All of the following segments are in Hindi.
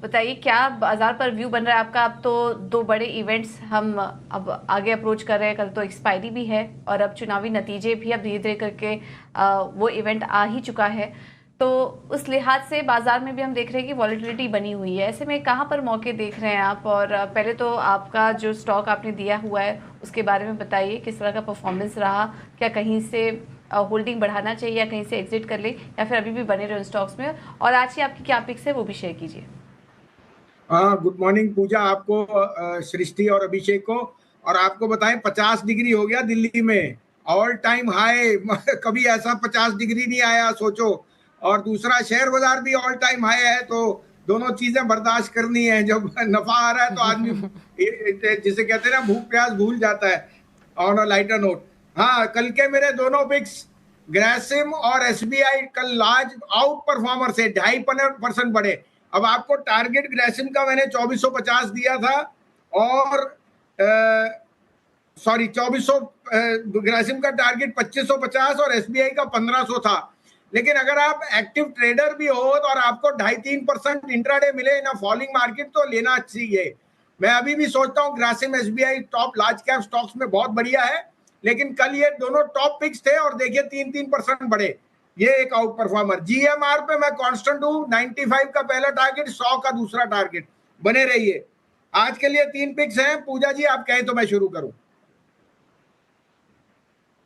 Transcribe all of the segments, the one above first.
बताइए क्या बाजार पर व्यू बन रहा है आपका? अब तो दो बड़े इवेंट्स हम अब आगे अप्रोच कर रहे हैं, कल तो एक्सपायरी भी है और अब चुनावी नतीजे भी अब धीरे धीरे करके वो इवेंट आ ही चुका है। तो उस लिहाज से बाजार में भी हम देख रहे हैं कि वॉलेटिलिटी बनी हुई है। ऐसे में कहाँ पर मौके देख रहे हैं आप? और पहले तो आपका जो स्टॉक आपने दिया हुआ है उसके बारे में बताइए, किस तरह का परफॉर्मेंस रहा? क्या कहीं से होल्डिंग बढ़ाना चाहिए या कहीं से एग्जिट कर ले, या फिर अभी भी बने रहे स्टॉक्स में? और आज की आपकी क्या पिक्स है वो भी शेयर कीजिए। हाँ, गुड मॉर्निंग पूजा आपको, सृष्टि और अभिषेक को। और आपको बताएं 50 डिग्री हो गया दिल्ली में, ऑल टाइम हाई। कभी ऐसा 50 डिग्री नहीं आया, सोचो। और दूसरा शेयर बाजार भी ऑल टाइम हाई है, तो दोनों चीजें बर्दाश्त करनी है। जब नफा आ रहा है तो आदमी जिसे कहते हैं ना, भूख प्यास भूल जाता है। ऑन अ लाइटर नोट, हाँ, कल के मेरे दोनों पिक्स ग्रासिम और एसबीआई कल लार्ज आउट परफॉर्मर से 2.5% बढ़े। अब आपको टारगेट ग्रासिम का मैंने 2450 दिया था, और सॉरी 2400, ग्रासिम का टारगेट 2550 और एसबीआई का 1500 था। लेकिन अगर आप एक्टिव ट्रेडर भी हो और आपको 2.5-3% इंट्राडे मिले इन फॉलिंग मार्केट, तो लेना चाहिए। मैं अभी भी सोचता हूँ Grasim SBI top large cap stocks में बहुत बढ़िया है, लेकिन कल ये दोनों टॉप पिक्स थे और देखिए 3-3% बढ़े। ये एक आउट परफॉर्मर। जीएमआर पे मैं कांस्टेंट हूँ, 95 का पहला टारगेट, 100 का दूसरा टारगेट। बने रहिए। आज के लिए 3 पिक्स हैं। पूजा जी आप कहें तो मैं शुरू करूं।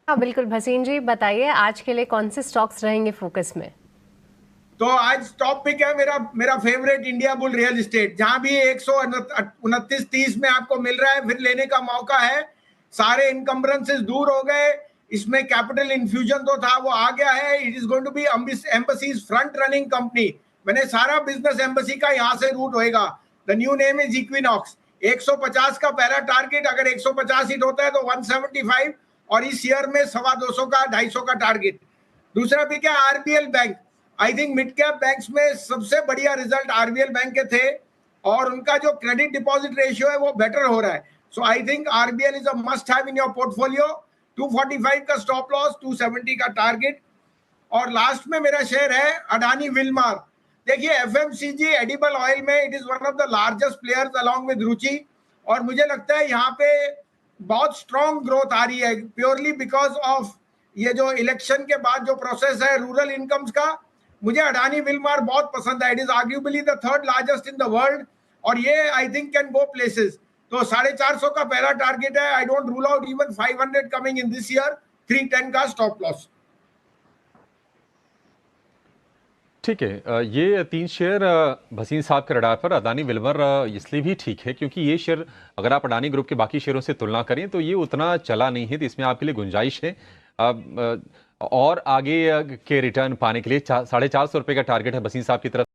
हाँ बिल्कुल, भसीन जी बताइए आज के लिए कौन से स्टॉक्स रहेंगे फोकस में? तो आज टॉप पिक है मेरा मेरा favourite India bull real estate, जहां भी 129-30 में आपको मिल रहा है, फिर लेने का मौका है। सारे इनकम्बरेंसेस दूर हो गए, इसमें कैपिटल इन्फ्यूजन तो था वो आ गया है। It is going to be embassies front running company. मैंने सारा बिजनेस एम्बसी का यहाँ से रूट होएगा। The new name is Equinox. 150 का पहला टारगेट, अगर 150 हिट होता है तो 175, और इस ईयर में 250 का 250 का टारगेट। दूसरा पिक है RBL bank. I think mid cap banks में सबसे बढ़िया रिजल्ट आरबीएल बैंक के थे, और उनका जो क्रेडिट डिपॉजिट रेशियो है वो बेटर हो रहा है। So I think RBL is a must have in your portfolio. 245 का स्टॉप लॉस, 270 का टारगेट। और लास्ट में मेरा शेयर है अडानी विल्मार। देखिए एफएमसीजी एडिबल ऑयल में it is one of the largest players along with Ruchi, और मुझे लगता है यहाँ पे बहुत स्ट्रॉन्ग ग्रोथ आ रही है, प्योरली बिकॉज ऑफ ये जो इलेक्शन के बाद जो प्रोसेस है रूरल इनकम्स का। मुझे अडानी विल्मार बहुत पसंद है। It is arguably the third largest in the world, और ये I think can go places. तो 450 का पहला टारगेट है। I don't rule out even 500 coming in this year. 310 का स्टॉप लॉस। ठीक है, ये 3 शेयर भसीन साहब के रडार पर। अडानी विल्मर इसलिए भी ठीक है क्योंकि ये शेयर अगर आप अडानी ग्रुप के बाकी शेयरों से तुलना करें तो ये उतना चला नहीं है, तो इसमें आपके लिए गुंजाइश है। और आगे के रिटर्न पाने के लिए 450 रुपये का टारगेट है भसीन साहब की तरफ।